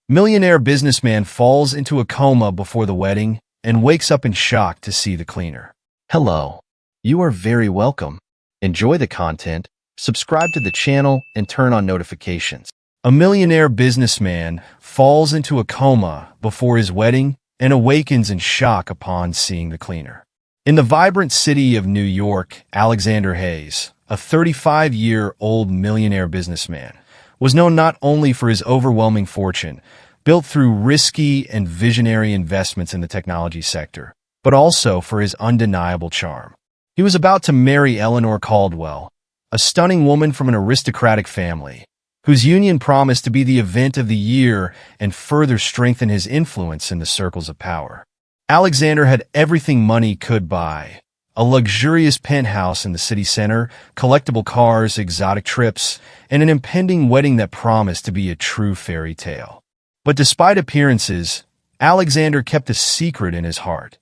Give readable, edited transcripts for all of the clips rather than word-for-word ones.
Millionaire businessman falls into a coma before the wedding and wakes up in shock to see the cleaner. Hello. You are very welcome. Enjoy the content, subscribe to the channel, and turn on notifications. A millionaire businessman falls into a coma before his wedding and awakens in shock upon seeing the cleaner. In the vibrant city of New York, Alexander Hayes, a 35-year-old millionaire businessman, was known not only for his overwhelming fortune, built through risky and visionary investments in the technology sector, but also for his undeniable charm. He was about to marry Eleanor Caldwell, a stunning woman from an aristocratic family, whose union promised to be the event of the year and further strengthen his influence in the circles of power. Alexander had everything money could buy: a luxurious penthouse in the city center, collectible cars, exotic trips, and an impending wedding that promised to be a true fairy tale. But despite appearances, Alexander kept a secret in his heart.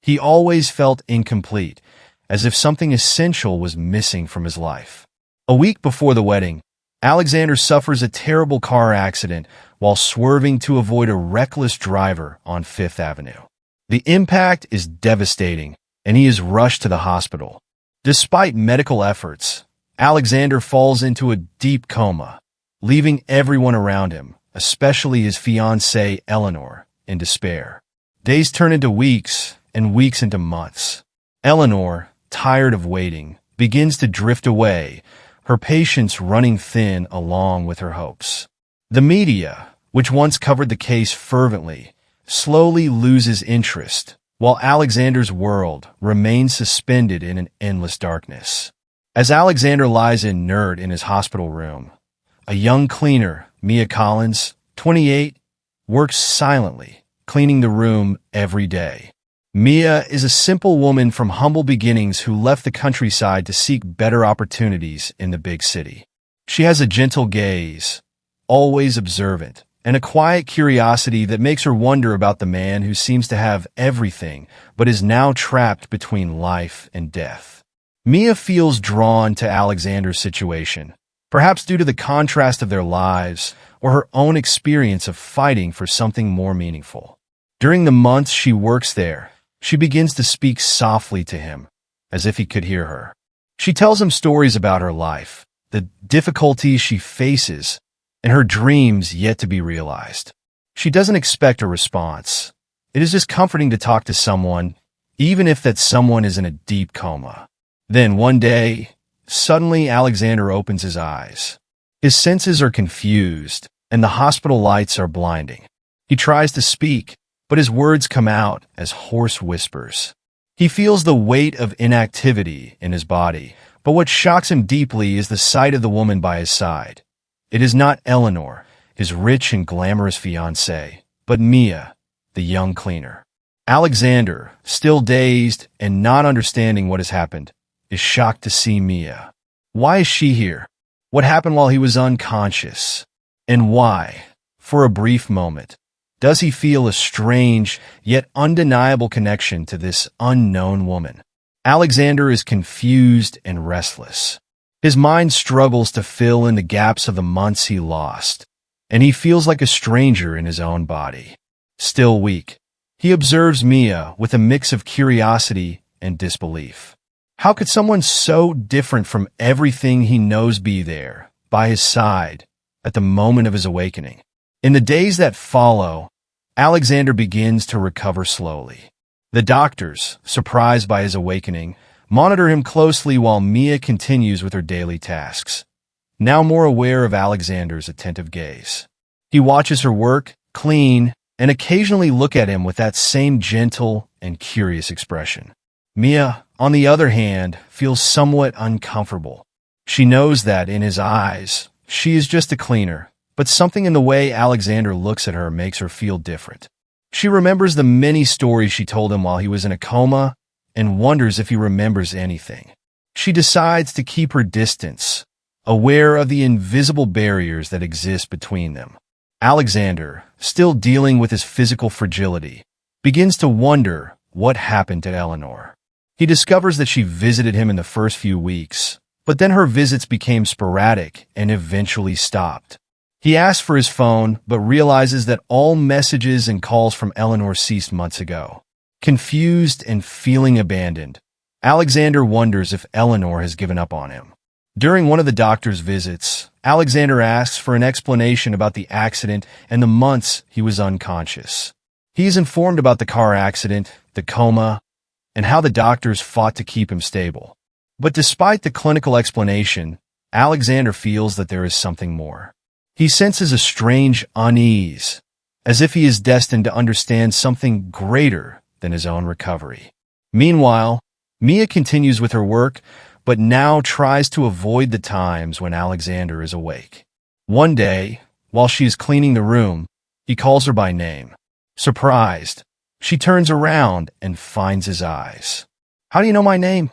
He always felt incomplete, as if something essential was missing from his life. A week before the wedding, Alexander suffers a terrible car accident while swerving to avoid a reckless driver on Fifth Avenue. The impact is devastating, and he is rushed to the hospital. Despite medical efforts, Alexander falls into a deep coma, leaving everyone around him, especially his fiancée Eleanor, in despair. Days turn into weeks, and weeks into months. Eleanor, tired of waiting, begins to drift away, her patience running thin along with her hopes. The media, which once covered the case fervently, slowly loses interest, while Alexander's world remains suspended in an endless darkness. As Alexander lies inert in his hospital room, a young cleaner, Mia Collins, 28, works silently, cleaning the room every day. Mia is a simple woman from humble beginnings who left the countryside to seek better opportunities in the big city. She has a gentle gaze, always observant, and a quiet curiosity that makes her wonder about the man who seems to have everything but is now trapped between life and death. Mia feels drawn to Alexander's situation, perhaps due to the contrast of their lives or her own experience of fighting for something more meaningful. During the months she works there, she begins to speak softly to him, as if he could hear her. She tells him stories about her life, the difficulties she faces, and her dreams yet to be realized. She doesn't expect a response. It is just comforting to talk to someone, even if that someone is in a deep coma. Then one day, suddenly Alexander opens his eyes. His senses are confused, and the hospital lights are blinding. He tries to speak, but his words come out as hoarse whispers. He feels the weight of inactivity in his body, but what shocks him deeply is the sight of the woman by his side. It is not Eleanor, his rich and glamorous fiancée, but Mia, the young cleaner. Alexander, still dazed and not understanding what has happened, is shocked to see Mia. Why is she here? What happened while he was unconscious? And why, for a brief moment, does he feel a strange yet undeniable connection to this unknown woman? Alexander is confused and restless. His mind struggles to fill in the gaps of the months he lost, and he feels like a stranger in his own body. Still weak, he observes Mia with a mix of curiosity and disbelief. How could someone so different from everything he knows be there, by his side, at the moment of his awakening? In the days that follow, Alexander begins to recover slowly. The doctors, surprised by his awakening, monitor him closely while Mia continues with her daily tasks, now more aware of Alexander's attentive gaze. He watches her work, clean, and occasionally look at him with that same gentle and curious expression. Mia, on the other hand, feels somewhat uncomfortable. She knows that, in his eyes, she is just a cleaner, but something in the way Alexander looks at her makes her feel different. She remembers the many stories she told him while he was in a coma and wonders if he remembers anything. She decides to keep her distance, aware of the invisible barriers that exist between them. Alexander, still dealing with his physical fragility, begins to wonder what happened to Eleanor. He discovers that she visited him in the first few weeks, but then her visits became sporadic and eventually stopped. He asks for his phone, but realizes that all messages and calls from Eleanor ceased months ago. Confused and feeling abandoned, Alexander wonders if Eleanor has given up on him. During one of the doctor's visits, Alexander asks for an explanation about the accident and the months he was unconscious. He is informed about the car accident, the coma, and how the doctors fought to keep him stable. But despite the clinical explanation, Alexander feels that there is something more. He senses a strange unease, as if he is destined to understand something greater than his own recovery. Meanwhile, Mia continues with her work, but now tries to avoid the times when Alexander is awake. One day, while she is cleaning the room, he calls her by name. Surprised, she turns around and finds his eyes. "How do you know my name?"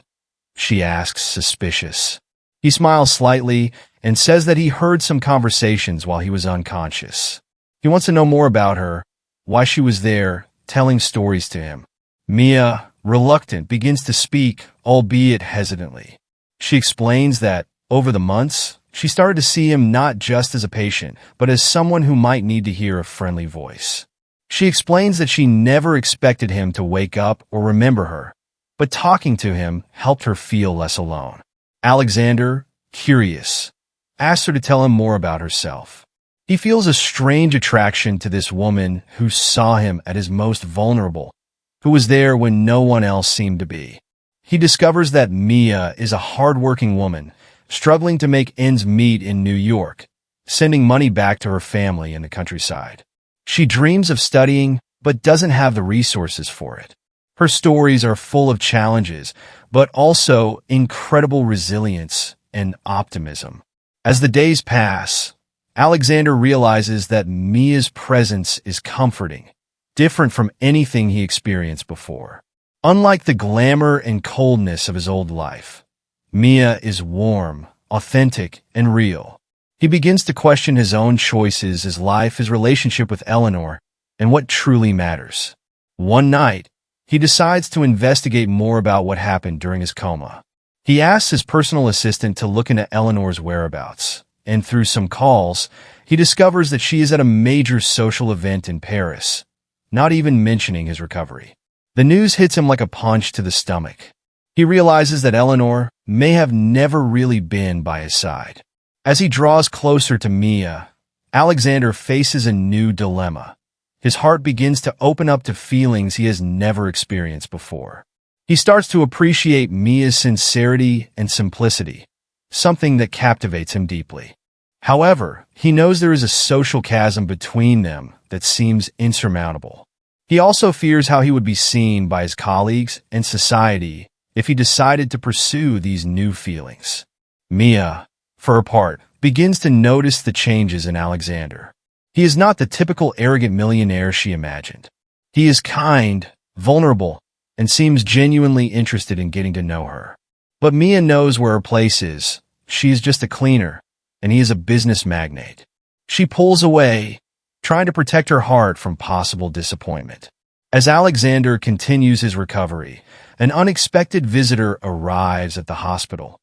she asks, suspicious. He smiles slightly and says that he heard some conversations while he was unconscious. He wants to know more about her, why she was there, telling stories to him. Mia, reluctant, begins to speak, albeit hesitantly. She explains that, over the months, she started to see him not just as a patient, but as someone who might need to hear a friendly voice. She explains that she never expected him to wake up or remember her, but talking to him helped her feel less alone. Alexander, curious, asks her to tell him more about herself. He feels a strange attraction to this woman who saw him at his most vulnerable, who was there when no one else seemed to be. He discovers that Mia is a hard-working woman, struggling to make ends meet in New York, sending money back to her family in the countryside. She dreams of studying, but doesn't have the resources for it. Her stories are full of challenges, but also incredible resilience and optimism. As the days pass, Alexander realizes that Mia's presence is comforting, different from anything he experienced before. Unlike the glamour and coldness of his old life, Mia is warm, authentic, and real. He begins to question his own choices, his life, his relationship with Eleanor, and what truly matters. One night, he decides to investigate more about what happened during his coma. He asks his personal assistant to look into Eleanor's whereabouts, and through some calls, he discovers that she is at a major social event in Paris, not even mentioning his recovery. The news hits him like a punch to the stomach. He realizes that Eleanor may have never really been by his side. As he draws closer to Mia, Alexander faces a new dilemma. His heart begins to open up to feelings he has never experienced before. He starts to appreciate Mia's sincerity and simplicity, something that captivates him deeply. However, he knows there is a social chasm between them that seems insurmountable. He also fears how he would be seen by his colleagues and society if he decided to pursue these new feelings. Mia, for her part, begins to notice the changes in Alexander. He is not the typical arrogant millionaire she imagined. He is kind, vulnerable, and seems genuinely interested in getting to know her. But Mia knows where her place is. She is just a cleaner, and he is a business magnate. She pulls away, trying to protect her heart from possible disappointment. As Alexander continues his recovery, an unexpected visitor arrives at the hospital.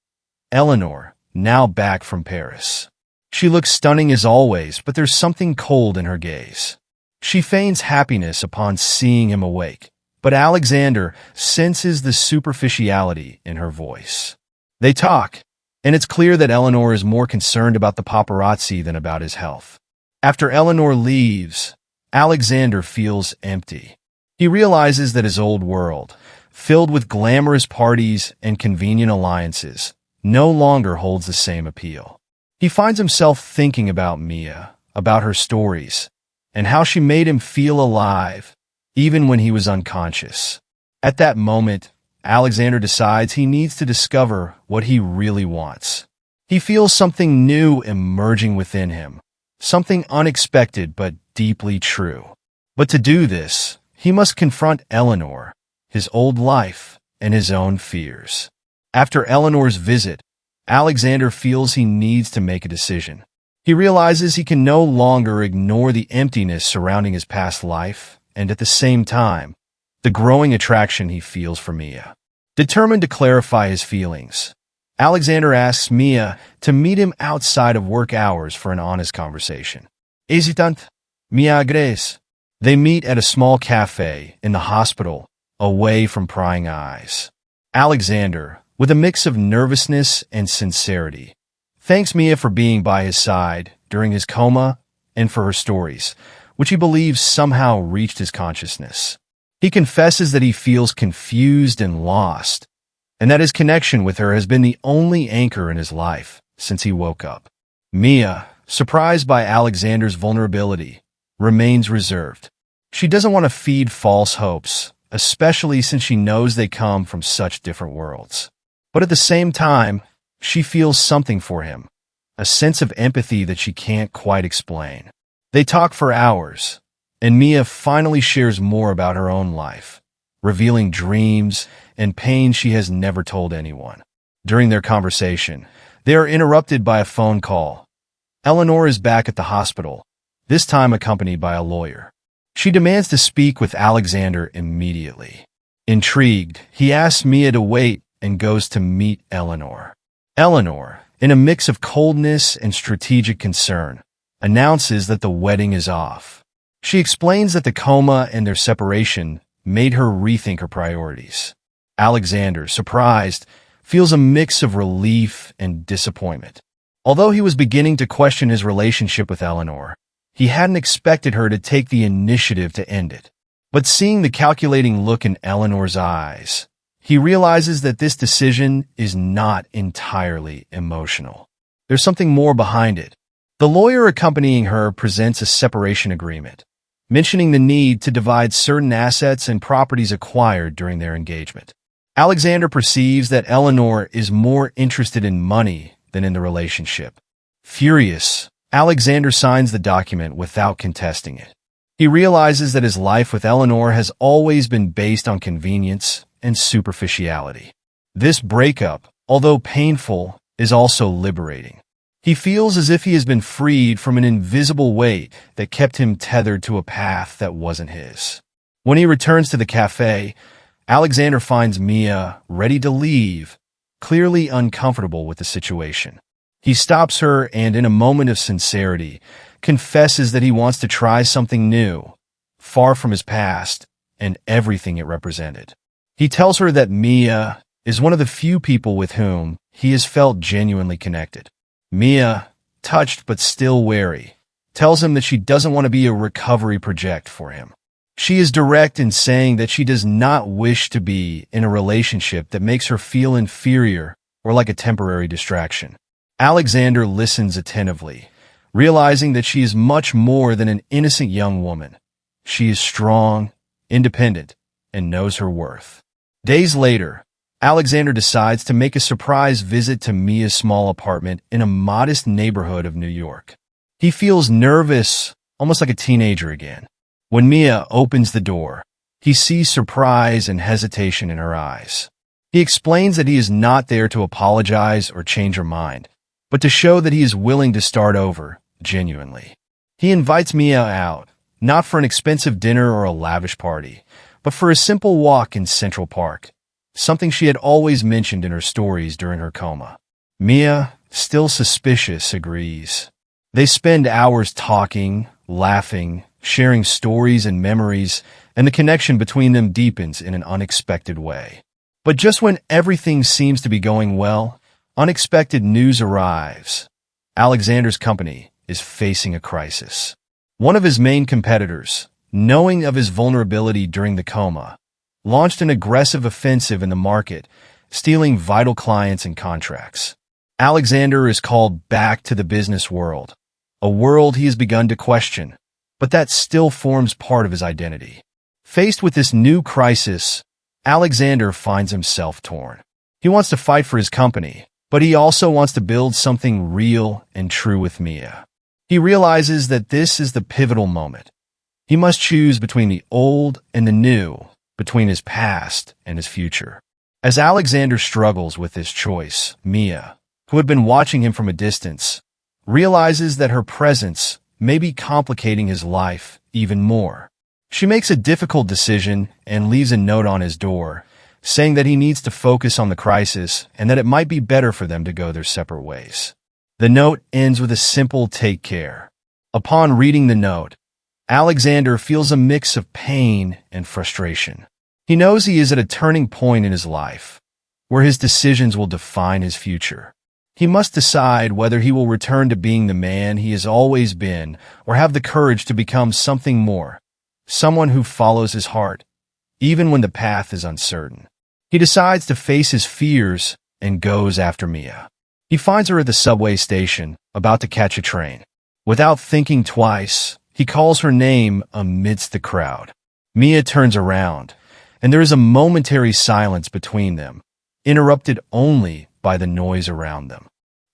Eleanor, now back from Paris. She looks stunning as always, but there's something cold in her gaze. She feigns happiness upon seeing him awake, but Alexander senses the superficiality in her voice. They talk, and it's clear that Eleanor is more concerned about the paparazzi than about his health. After Eleanor leaves, Alexander feels empty. He realizes that his old world, filled with glamorous parties and convenient alliances, no longer holds the same appeal. He finds himself thinking about Mia, about her stories, and how she made him feel alive, even when he was unconscious. At that moment, Alexander decides he needs to discover what he really wants. He feels something new emerging within him, something unexpected but deeply true. But to do this, he must confront Eleanor, his old life, and his own fears. After Eleanor's visit, Alexander feels he needs to make a decision. He realizes he can no longer ignore the emptiness surrounding his past life, and at the same time, the growing attraction he feels for Mia. Determined to clarify his feelings, Alexander asks Mia to meet him outside of work hours for an honest conversation. Hesitant, Mia agrees. They meet at a small cafe in the hospital, away from prying eyes. Alexander, with a mix of nervousness and sincerity, thanks Mia for being by his side during his coma and for her stories, which he believes somehow reached his consciousness. He confesses that he feels confused and lost, and that his connection with her has been the only anchor in his life since he woke up. Mia, surprised by Alexander's vulnerability, remains reserved. She doesn't want to feed false hopes, especially since she knows they come from such different worlds. But at the same time, she feels something for him, a sense of empathy that she can't quite explain. They talk for hours, and Mia finally shares more about her own life, revealing dreams and pain she has never told anyone. During their conversation, they are interrupted by a phone call. Eleanor is back at the hospital, this time accompanied by a lawyer. She demands to speak with Alexander immediately. Intrigued, he asks Mia to wait and goes to meet Eleanor. Eleanor, in a mix of coldness and strategic concern, announces that the wedding is off. She explains that the coma and their separation made her rethink her priorities. Alexander, surprised, feels a mix of relief and disappointment. Although he was beginning to question his relationship with Eleanor, he hadn't expected her to take the initiative to end it. But seeing the calculating look in Eleanor's eyes, he realizes that this decision is not entirely emotional. There's something more behind it. The lawyer accompanying her presents a separation agreement, mentioning the need to divide certain assets and properties acquired during their engagement. Alexander perceives that Eleanor is more interested in money than in the relationship. Furious, Alexander signs the document without contesting it. He realizes that his life with Eleanor has always been based on convenience and superficiality. This breakup, although painful, is also liberating. He feels as if he has been freed from an invisible weight that kept him tethered to a path that wasn't his. When he returns to the cafe, Alexander finds Mia ready to leave, clearly uncomfortable with the situation. He stops her and, in a moment of sincerity, confesses that he wants to try something new, far from his past and everything it represented. He tells her that Mia is one of the few people with whom he has felt genuinely connected. Mia, touched but still wary, tells him that she doesn't want to be a recovery project for him. She is direct in saying that she does not wish to be in a relationship that makes her feel inferior or like a temporary distraction. Alexander listens attentively, realizing that she is much more than an innocent young woman. She is strong, independent, and knows her worth. Days later, Alexander decides to make a surprise visit to Mia's small apartment in a modest neighborhood of New York. He feels nervous, almost like a teenager again. When Mia opens the door, he sees surprise and hesitation in her eyes. He explains that he is not there to apologize or change her mind, but to show that he is willing to start over, genuinely. He invites Mia out, not for an expensive dinner or a lavish party, but for a simple walk in Central Park, something she had always mentioned in her stories during her coma. Mia, still suspicious, agrees. They spend hours talking, laughing, sharing stories and memories, and the connection between them deepens in an unexpected way. But just when everything seems to be going well, unexpected news arrives. Alexander's company is facing a crisis. One of his main competitors, knowing of his vulnerability during the coma, launched an aggressive offensive in the market, stealing vital clients and contracts. Alexander is called back to the business world, a world he has begun to question, but that still forms part of his identity. Faced with this new crisis, Alexander finds himself torn. He wants to fight for his company, but he also wants to build something real and true with Mia. He realizes that this is the pivotal moment. He must choose between the old and the new, between his past and his future. As Alexander struggles with this choice, Mia, who had been watching him from a distance, realizes that her presence may be complicating his life even more. She makes a difficult decision and leaves a note on his door, saying that he needs to focus on the crisis and that it might be better for them to go their separate ways. The note ends with a simple "take care." Upon reading the note, Alexander feels a mix of pain and frustration. He knows he is at a turning point in his life, where his decisions will define his future. He must decide whether he will return to being the man he has always been or have the courage to become something more, someone who follows his heart, even when the path is uncertain. He decides to face his fears and goes after Mia. He finds her at the subway station, about to catch a train. Without thinking twice, he calls her name amidst the crowd. Mia turns around, and there is a momentary silence between them, interrupted only by the noise around them.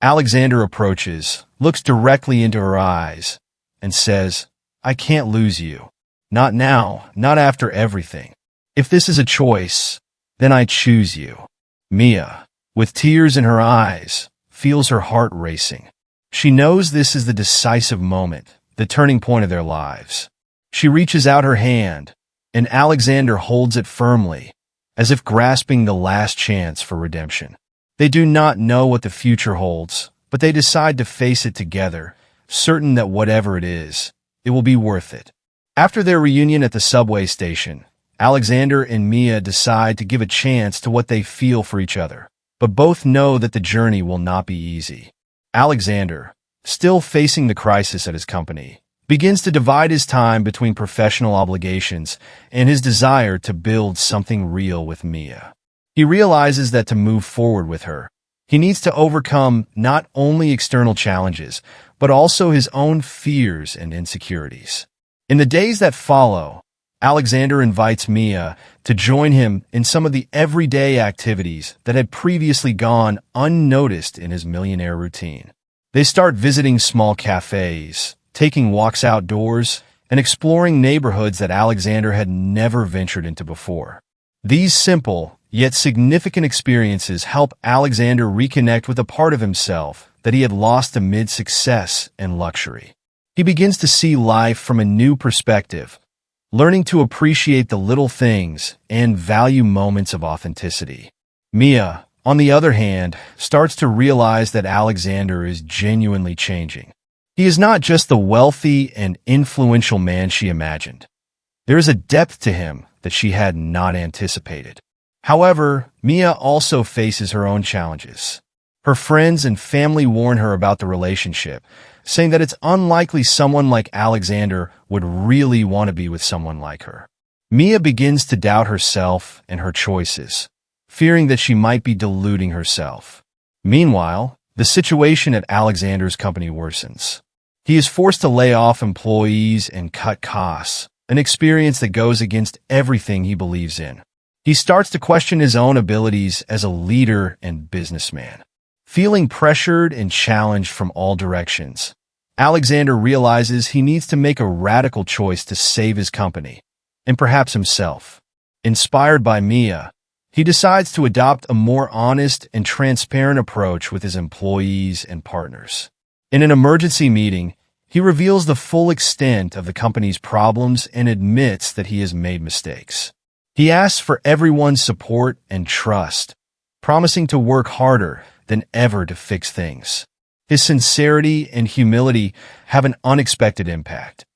Alexander approaches, looks directly into her eyes, and says, "I can't lose you. Not now, not after everything. If this is a choice, then I choose you." Mia, with tears in her eyes, feels her heart racing. She knows this is the decisive moment, the turning point of their lives. She reaches out her hand, and Alexander holds it firmly, as if grasping the last chance for redemption. They do not know what the future holds, but they decide to face it together, certain that whatever it is, it will be worth it. After their reunion at the subway station, Alexander and Mia decide to give a chance to what they feel for each other, but both know that the journey will not be easy. Alexander, still facing the crisis at his company, begins to divide his time between professional obligations and his desire to build something real with Mia. He realizes that to move forward with her, he needs to overcome not only external challenges, but also his own fears and insecurities. In the days that follow, Alexander invites Mia to join him in some of the everyday activities that had previously gone unnoticed in his millionaire routine. They start visiting small cafes, taking walks outdoors, and exploring neighborhoods that Alexander had never ventured into before. These simple, yet significant experiences help Alexander reconnect with a part of himself that he had lost amid success and luxury. He begins to see life from a new perspective, learning to appreciate the little things and value moments of authenticity. Mia, on the other hand, starts to realize that Alexander is genuinely changing. He is not just the wealthy and influential man she imagined. There is a depth to him that she had not anticipated. However, Mia also faces her own challenges. Her friends and family warn her about the relationship, saying that it's unlikely someone like Alexander would really want to be with someone like her. Mia begins to doubt herself and her choices, fearing that she might be deluding herself. Meanwhile, the situation at Alexander's company worsens. He is forced to lay off employees and cut costs, an experience that goes against everything he believes in. He starts to question his own abilities as a leader and businessman. Feeling pressured and challenged from all directions, Alexander realizes he needs to make a radical choice to save his company, and perhaps himself. Inspired by Mia, he decides to adopt a more honest and transparent approach with his employees and partners. In an emergency meeting, he reveals the full extent of the company's problems and admits that he has made mistakes. He asks for everyone's support and trust, promising to work harder than ever to fix things. His sincerity and humility have an unexpected impact.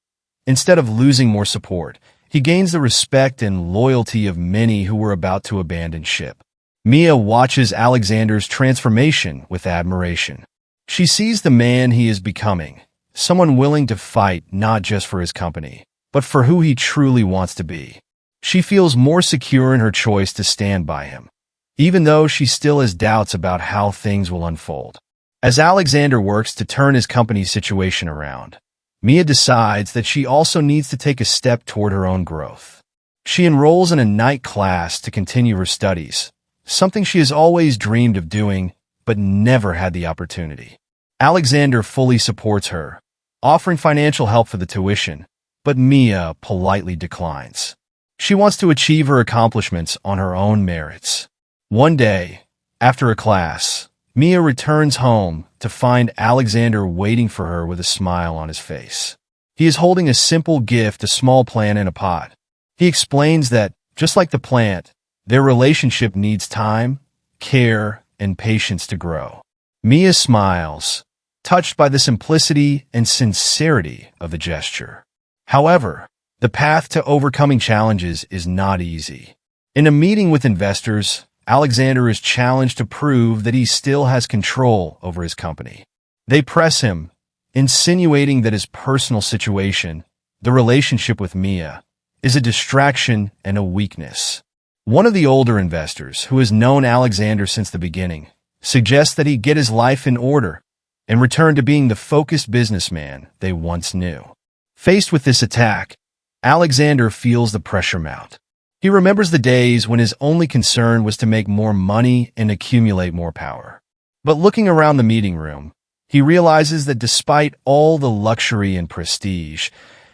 Instead of losing more support, he gains the respect and loyalty of many who were about to abandon ship. Mia watches Alexander's transformation with admiration. She sees the man he is becoming, someone willing to fight not just for his company, but for who he truly wants to be. She feels more secure in her choice to stand by him, even though she still has doubts about how things will unfold. As Alexander works to turn his company's situation around, Mia decides that she also needs to take a step toward her own growth. She enrolls in a night class to continue her studies, something she has always dreamed of doing but never had the opportunity. Alexander fully supports her, offering financial help for the tuition, but Mia politely declines. She wants to achieve her accomplishments on her own merits. One day, after a class, Mia returns home to find Alexander waiting for her with a smile on his face. He is holding a simple gift, a small plant in a pot. He explains that, just like the plant, Their relationship needs time, care, and patience to grow. Mia smiles, touched by the simplicity and sincerity of the gesture. However, the path to overcoming challenges is not easy. In a meeting with investors, Alexander is challenged to prove that he still has control over his company. They press him, insinuating that his personal situation, the relationship with Mia, is a distraction and a weakness. One of the older investors, who has known Alexander since the beginning, suggests that he get his life in order and return to being the focused businessman they once knew. Faced with this attack, Alexander feels the pressure mount. He remembers the days when his only concern was to make more money and accumulate more power. But looking around the meeting room, he realizes that despite all the luxury and prestige,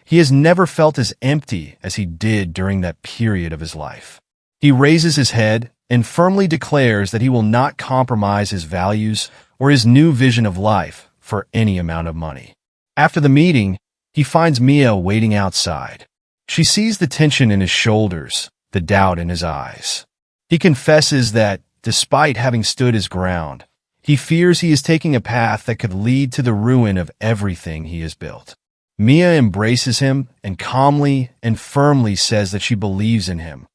he has never felt as empty as he did during that period of his life. He raises his head and firmly declares that he will not compromise his values or his new vision of life for any amount of money. After the meeting, he finds Mia waiting outside. She sees the tension in his shoulders, the doubt in his eyes. He confesses that, despite having stood his ground, he fears he is taking a path that could lead to the ruin of everything he has built. Mia embraces him and calmly and firmly says that she believes in him,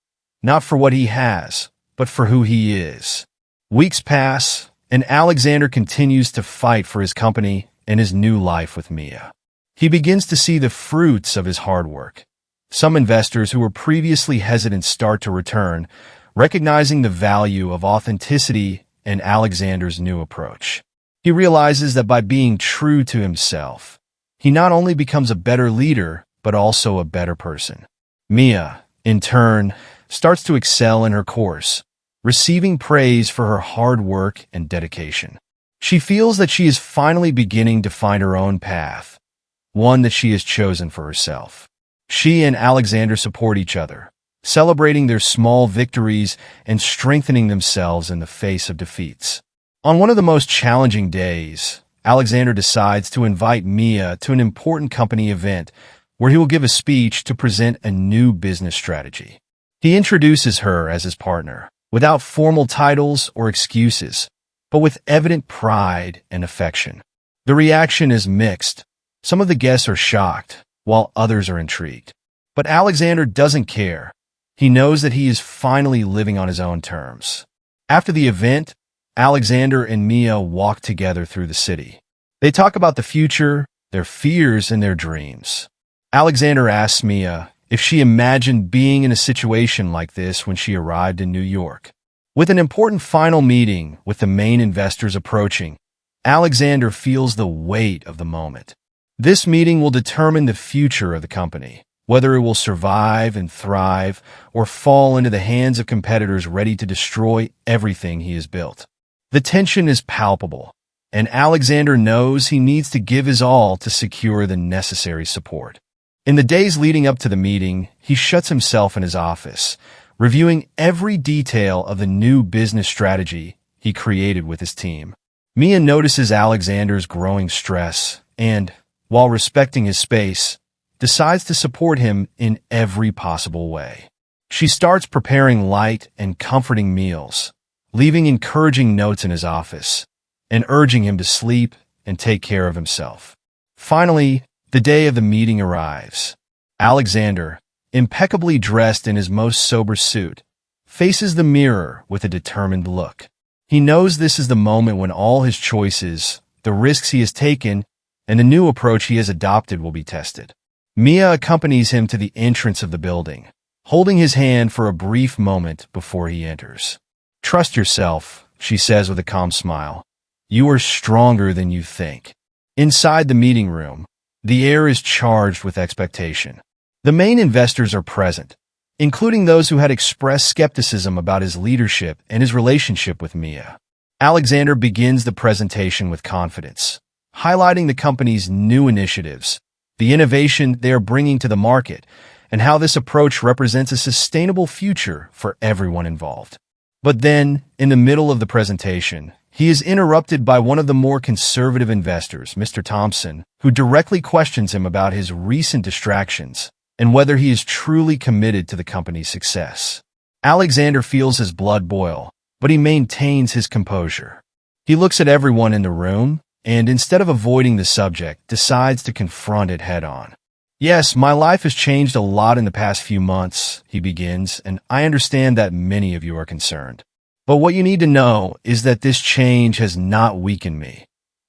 not for what he has, but for who he is. Weeks pass, and Alexander continues to fight for his company and his new life with Mia. He begins to see the fruits of his hard work. Some investors who were previously hesitant start to return, recognizing the value of authenticity and Alexander's new approach. He realizes that by being true to himself, he not only becomes a better leader, but also a better person. Mia, in turn, starts to excel in her course, receiving praise for her hard work and dedication. She feels that she is finally beginning to find her own path, one that she has chosen for herself. She and Alexander support each other, celebrating their small victories and strengthening themselves in the face of defeats. On one of the most challenging days, Alexander decides to invite Mia to an important company event where he will give a speech to present a new business strategy. He introduces her as his partner, without formal titles or excuses, but with evident pride and affection. The reaction is mixed. Some of the guests are shocked, while others are intrigued. But Alexander doesn't care. He knows that he is finally living on his own terms. After the event, Alexander and Mia walk together through the city. They talk about the future, their fears, and their dreams. Alexander asks Mia if she imagined being in a situation like this when she arrived in New York. With an important final meeting with the main investors approaching, Alexander feels the weight of the moment. This meeting will determine the future of the company, whether it will survive and thrive or fall into the hands of competitors ready to destroy everything he has built. The tension is palpable, and Alexander knows he needs to give his all to secure the necessary support. In the days leading up to the meeting, he shuts himself in his office, reviewing every detail of the new business strategy he created with his team. Mia notices Alexander's growing stress and, while respecting his space, decides to support him in every possible way. She starts preparing light and comforting meals, leaving encouraging notes in his office, and urging him to sleep and take care of himself. Finally, the day of the meeting arrives. Alexander, impeccably dressed in his most sober suit, faces the mirror with a determined look. He knows this is the moment when all his choices, the risks he has taken, and the new approach he has adopted will be tested. Mia accompanies him to the entrance of the building, holding his hand for a brief moment before he enters. "Trust yourself," she says with a calm smile. "You are stronger than you think." Inside the meeting room, the air is charged with expectation. The main investors are present, including those who had expressed skepticism about his leadership and his relationship with Mia. Alexander begins the presentation with confidence, highlighting the company's new initiatives, the innovation they are bringing to the market, and how this approach represents a sustainable future for everyone involved. But then, in the middle of the presentation, he is interrupted by one of the more conservative investors, Mr. Thompson, who directly questions him about his recent distractions and whether he is truly committed to the company's success. Alexander feels his blood boil, but he maintains his composure. He looks at everyone in the room and, instead of avoiding the subject, decides to confront it head-on. "Yes, my life has changed a lot in the past few months," he begins, "and I understand that many of you are concerned. But what you need to know is that this change has not weakened me.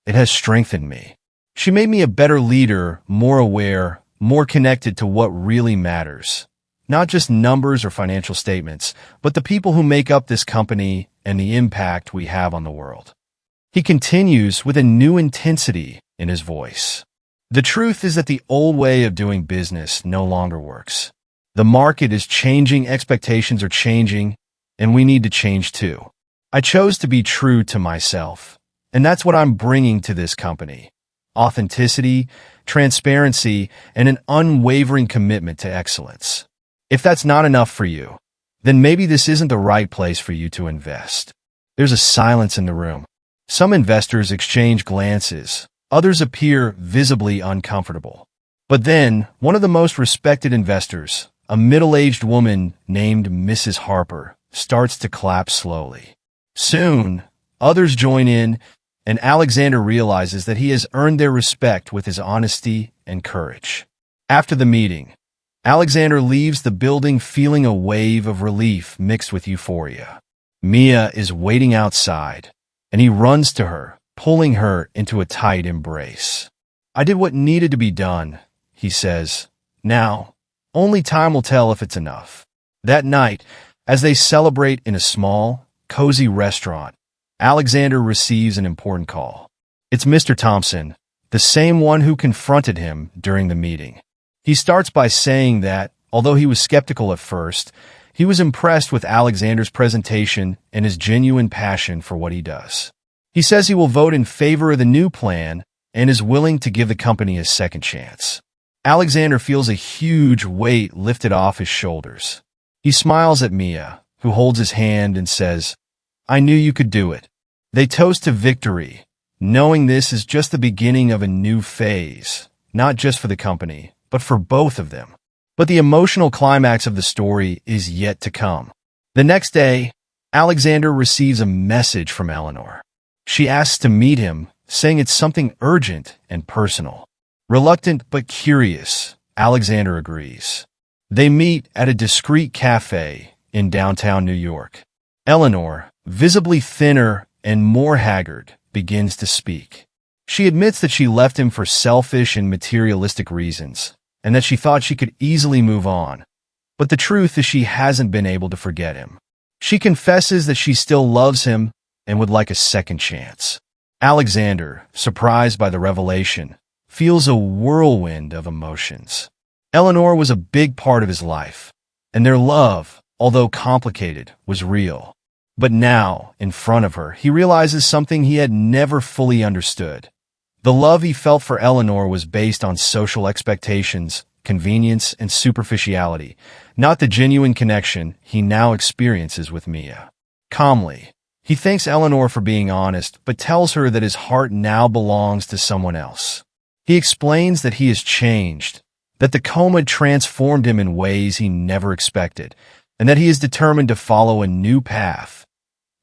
It has strengthened me. She made me a better leader, more aware, more connected to what really matters. Not just numbers or financial statements, but the people who make up this company and the impact we have on the world." He continues with a new intensity in his voice. "The truth is that the old way of doing business no longer works. The market is changing, expectations are changing, and we need to change too. I chose to be true to myself, and that's what I'm bringing to this company. Authenticity, transparency, and an unwavering commitment to excellence. If that's not enough for you, then maybe this isn't the right place for you to invest." There's a silence in the room. Some investors exchange glances. Others appear visibly uncomfortable. But then, one of the most respected investors, a middle-aged woman named Mrs. Harper, starts to clap slowly. Soon, others join in, and Alexander realizes that he has earned their respect with his honesty and courage. After the meeting, Alexander leaves the building feeling a wave of relief mixed with euphoria. Mia is waiting outside, and he runs to her, pulling her into a tight embrace. "I did what needed to be done," he says. "Now, only time will tell if it's enough." That night, as they celebrate in a small, cozy restaurant, Alexander receives an important call. It's Mr. Thompson, the same one who confronted him during the meeting. He starts by saying that, although he was skeptical at first, he was impressed with Alexander's presentation and his genuine passion for what he does. He says he will vote in favor of the new plan and is willing to give the company a second chance. Alexander feels a huge weight lifted off his shoulders. He smiles at Mia, who holds his hand and says, "I knew you could do it." They toast to victory, knowing this is just the beginning of a new phase, not just for the company, but for both of them. But the emotional climax of the story is yet to come. The next day, Alexander receives a message from Eleanor. She asks to meet him, saying it's something urgent and personal. Reluctant but curious, Alexander agrees. They meet at a discreet cafe in downtown New York. Eleanor, visibly thinner and more haggard, begins to speak. She admits that she left him for selfish and materialistic reasons, and that she thought she could easily move on. But the truth is she hasn't been able to forget him. She confesses that she still loves him and would like a second chance. Alexander, surprised by the revelation, feels a whirlwind of emotions. Eleanor was a big part of his life, and their love, although complicated, was real. But now, in front of her, he realizes something he had never fully understood. The love he felt for Eleanor was based on social expectations, convenience, and superficiality, not the genuine connection he now experiences with Mia. Calmly, he thanks Eleanor for being honest, but tells her that his heart now belongs to someone else. He explains that he has changed, that the coma transformed him in ways he never expected, and that he is determined to follow a new path,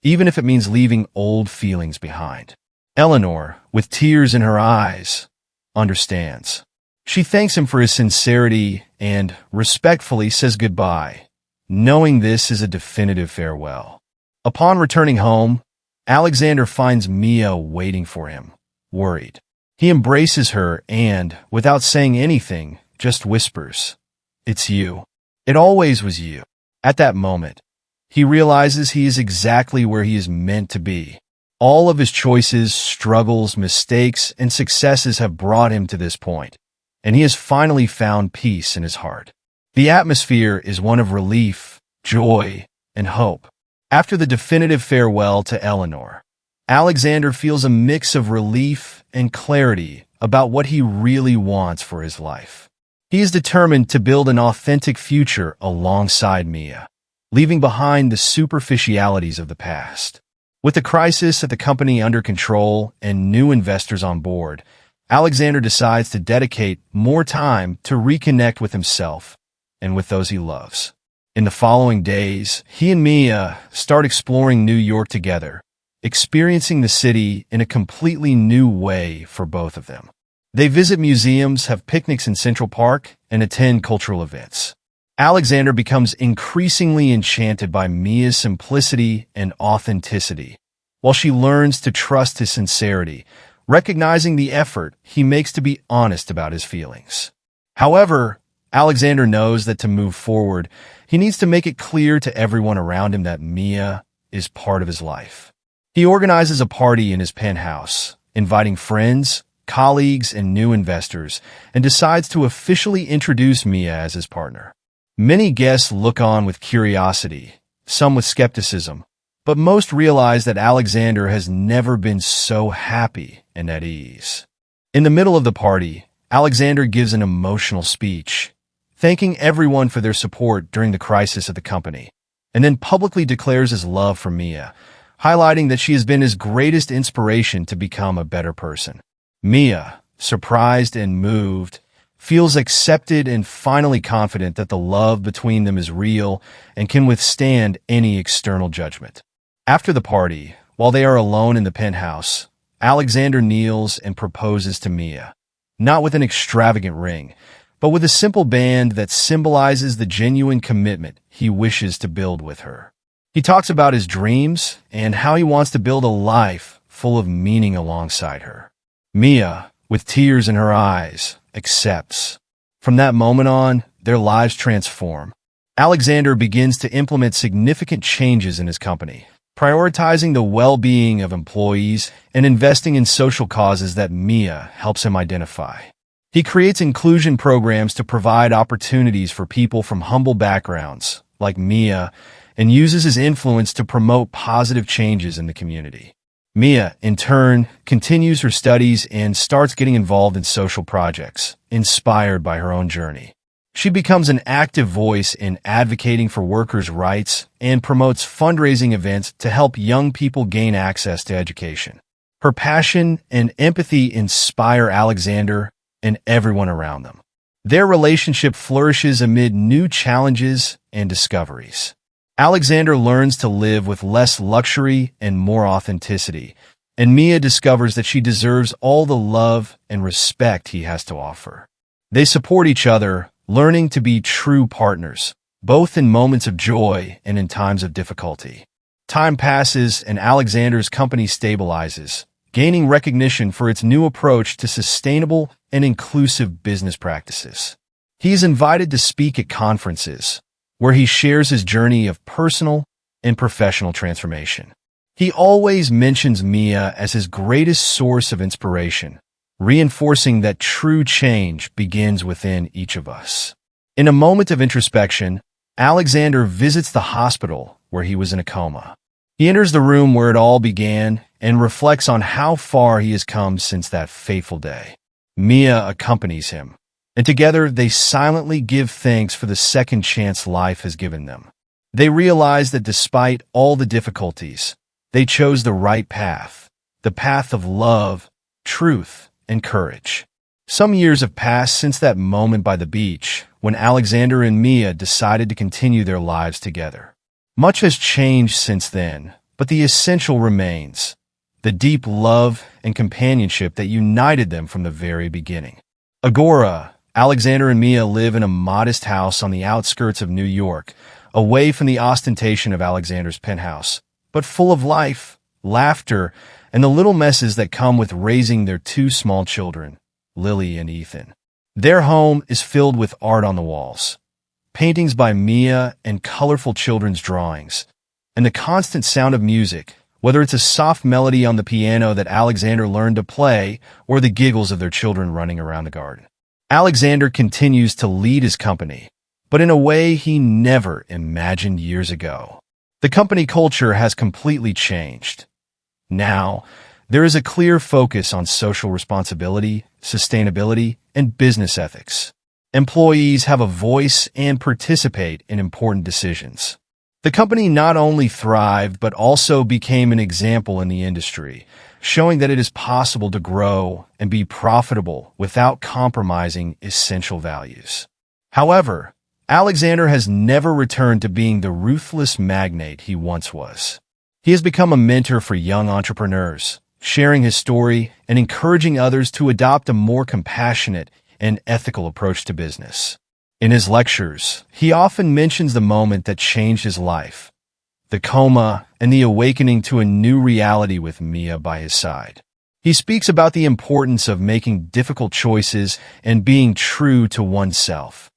even if it means leaving old feelings behind. Eleanor, with tears in her eyes, understands. She thanks him for his sincerity and, respectfully, says goodbye, knowing this is a definitive farewell. Upon returning home, Alexander finds Mia waiting for him, worried. He embraces her and, without saying anything, just whispers, "It's you. It always was you." At that moment, he realizes he is exactly where he is meant to be. All of his choices, struggles, mistakes, and successes have brought him to this point, and he has finally found peace in his heart. The atmosphere is one of relief, joy, and hope. After the definitive farewell to Eleanor, Alexander feels a mix of relief and clarity about what he really wants for his life. He is determined to build an authentic future alongside Mia, leaving behind the superficialities of the past. With the crisis at the company under control and new investors on board, Alexander decides to dedicate more time to reconnect with himself and with those he loves. In the following days, he and Mia start exploring New York together, experiencing the city in a completely new way for both of them. They visit museums, have picnics in Central Park, and attend cultural events. Alexander becomes increasingly enchanted by Mia's simplicity and authenticity, while she learns to trust his sincerity, recognizing the effort he makes to be honest about his feelings. However, Alexander knows that to move forward, he needs to make it clear to everyone around him that Mia is part of his life. He organizes a party in his penthouse, inviting friends, colleagues, and new investors, and decides to officially introduce Mia as his partner. Many guests look on with curiosity, some with skepticism, but most realize that Alexander has never been so happy and at ease. In the middle of the party, Alexander gives an emotional speech, thanking everyone for their support during the crisis of the company, and then publicly declares his love for Mia, highlighting that she has been his greatest inspiration to become a better person. Mia, surprised and moved, feels accepted and finally confident that the love between them is real and can withstand any external judgment. After the party, while they are alone in the penthouse, Alexander kneels and proposes to Mia, not with an extravagant ring, but with a simple band that symbolizes the genuine commitment he wishes to build with her. He talks about his dreams and how he wants to build a life full of meaning alongside her. Mia, with tears in her eyes, accepts. From that moment on, their lives transform. Alexander begins to implement significant changes in his company, prioritizing the well-being of employees and investing in social causes that Mia helps him identify. He creates inclusion programs to provide opportunities for people from humble backgrounds, like Mia, and uses his influence to promote positive changes in the community. Mia, in turn, continues her studies and starts getting involved in social projects, inspired by her own journey. She becomes an active voice in advocating for workers' rights and promotes fundraising events to help young people gain access to education. Her passion and empathy inspire Alexander and everyone around them. Their relationship flourishes amid new challenges and discoveries. Alexander learns to live with less luxury and more authenticity, and Mia discovers that she deserves all the love and respect he has to offer. They support each other, learning to be true partners, both in moments of joy and in times of difficulty. Time passes and Alexander's company stabilizes, gaining recognition for its new approach to sustainable and inclusive business practices. He is invited to speak at conferences, where he shares his journey of personal and professional transformation. He always mentions Mia as his greatest source of inspiration, reinforcing that true change begins within each of us. In a moment of introspection, Alexander visits the hospital where he was in a coma. He enters the room where it all began and reflects on how far he has come since that fateful day. Mia accompanies him, and together they silently give thanks for the second chance life has given them. They realize that despite all the difficulties, they chose the right path, the path of love, truth, and courage. Some years have passed since that moment by the beach when Alexander and Mia decided to continue their lives together. Much has changed since then, but the essential remains, the deep love and companionship that united them from the very beginning. Agora, Alexander and Mia live in a modest house on the outskirts of New York, away from the ostentation of Alexander's penthouse, but full of life, laughter, and the little messes that come with raising their two small children, Lily and Ethan. Their home is filled with art on the walls, paintings by Mia and colorful children's drawings, and the constant sound of music, whether it's a soft melody on the piano that Alexander learned to play or the giggles of their children running around the garden. Alexander continues to lead his company, but in a way he never imagined years ago. The company culture has completely changed. Now, there is a clear focus on social responsibility, sustainability, and business ethics. Employees have a voice and participate in important decisions. The company not only thrived but also became an example in the industry, showing that it is possible to grow and be profitable without compromising essential values. However, Alexander has never returned to being the ruthless magnate he once was. He has become a mentor for young entrepreneurs, sharing his story and encouraging others to adopt a more compassionate and ethical approach to business. In his lectures, he often mentions the moment that changed his life, the coma, and the awakening to a new reality with Mia by his side. He speaks about the importance of making difficult choices and being true to oneself,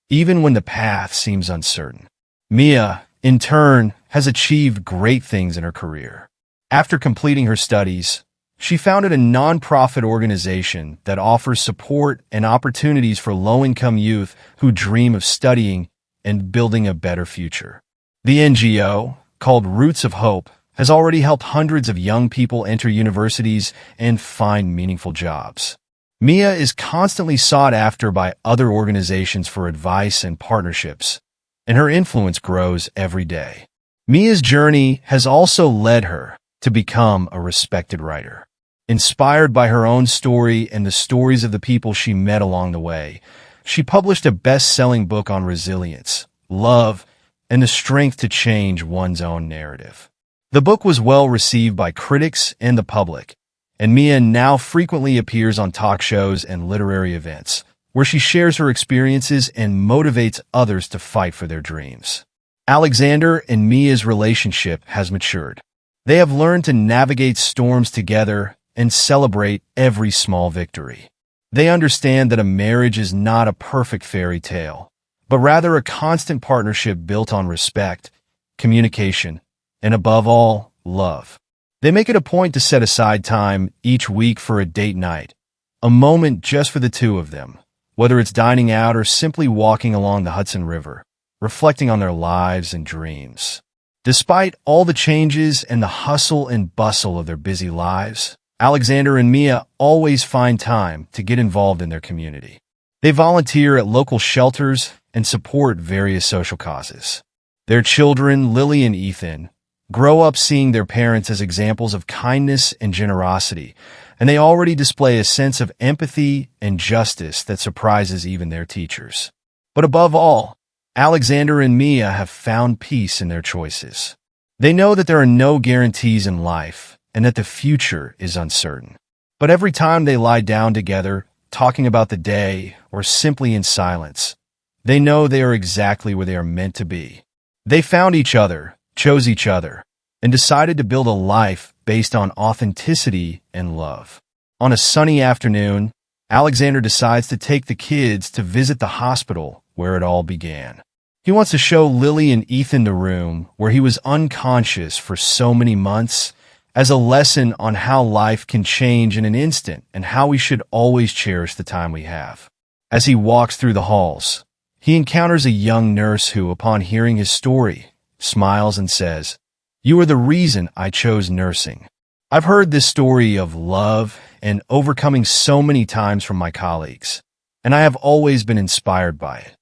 even when the path seems uncertain. Mia, in turn, has achieved great things in her career. After completing her studies, she founded a nonprofit organization that offers support and opportunities for low-income youth who dream of studying and building a better future. The NGO, called Roots of Hope, has already helped hundreds of young people enter universities and find meaningful jobs. Mia is constantly sought after by other organizations for advice and partnerships, and her influence grows every day. Mia's journey has also led her to become a respected writer. Inspired by her own story and the stories of the people she met along the way, she published a best-selling book on resilience, love, and the strength to change one's own narrative. The book was well received by critics and the public, and Mia now frequently appears on talk shows and literary events, where she shares her experiences and motivates others to fight for their dreams. Alexander and Mia's relationship has matured. They have learned to navigate storms together and celebrate every small victory. They understand that a marriage is not a perfect fairy tale, but rather a constant partnership built on respect, communication, and above all, love. They make it a point to set aside time each week for a date night, a moment just for the two of them, whether it's dining out or simply walking along the Hudson River, reflecting on their lives and dreams. Despite all the changes and the hustle and bustle of their busy lives, Alexander and Mia always find time to get involved in their community. They volunteer at local shelters and support various social causes. Their children, Lily and Ethan, grow up seeing their parents as examples of kindness and generosity, and they already display a sense of empathy and justice that surprises even their teachers. But above all, Alexander and Mia have found peace in their choices. They know that there are no guarantees in life and that the future is uncertain. But every time they lie down together, talking about the day or simply in silence, they know they are exactly where they are meant to be. They found each other, chose each other, and decided to build a life based on authenticity and love. On a sunny afternoon, Alexander decides to take the kids to visit the hospital where it all began. He wants to show Lily and Ethan the room where he was unconscious for so many months, as a lesson on how life can change in an instant and how we should always cherish the time we have. As he walks through the halls, he encounters a young nurse who, upon hearing his story, smiles and says, "You are the reason I chose nursing. I've heard this story of love and overcoming so many times from my colleagues, and I have always been inspired by it."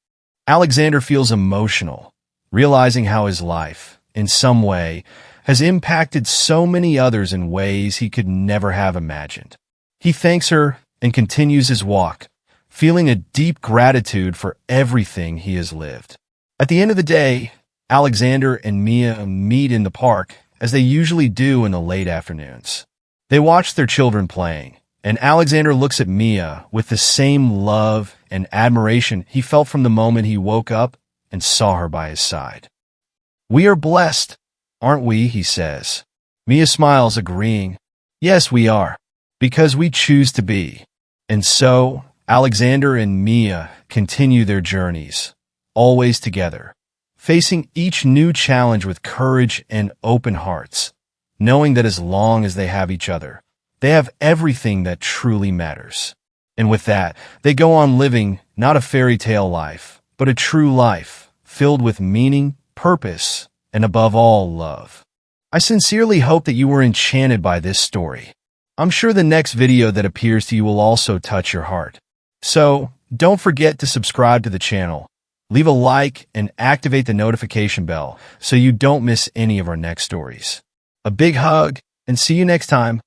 Alexander feels emotional, realizing how his life, in some way, has impacted so many others in ways he could never have imagined. He thanks her and continues his walk, feeling a deep gratitude for everything he has lived. At the end of the day, Alexander and Mia meet in the park, as they usually do in the late afternoons. They watch their children playing, and Alexander looks at Mia with the same love and admiration he felt from the moment he woke up and saw her by his side. "We are blessed, aren't we?" he says. Mia smiles, agreeing, "Yes, we are, because we choose to be." And so, Alexander and Mia continue their journeys, always together, facing each new challenge with courage and open hearts, knowing that as long as they have each other, they have everything that truly matters. And with that, they go on living not a fairy tale life, but a true life, filled with meaning, purpose, and above all, love. I sincerely hope that you were enchanted by this story. I'm sure the next video that appears to you will also touch your heart. So, don't forget to subscribe to the channel, leave a like, and activate the notification bell so you don't miss any of our next stories. A big hug, and see you next time.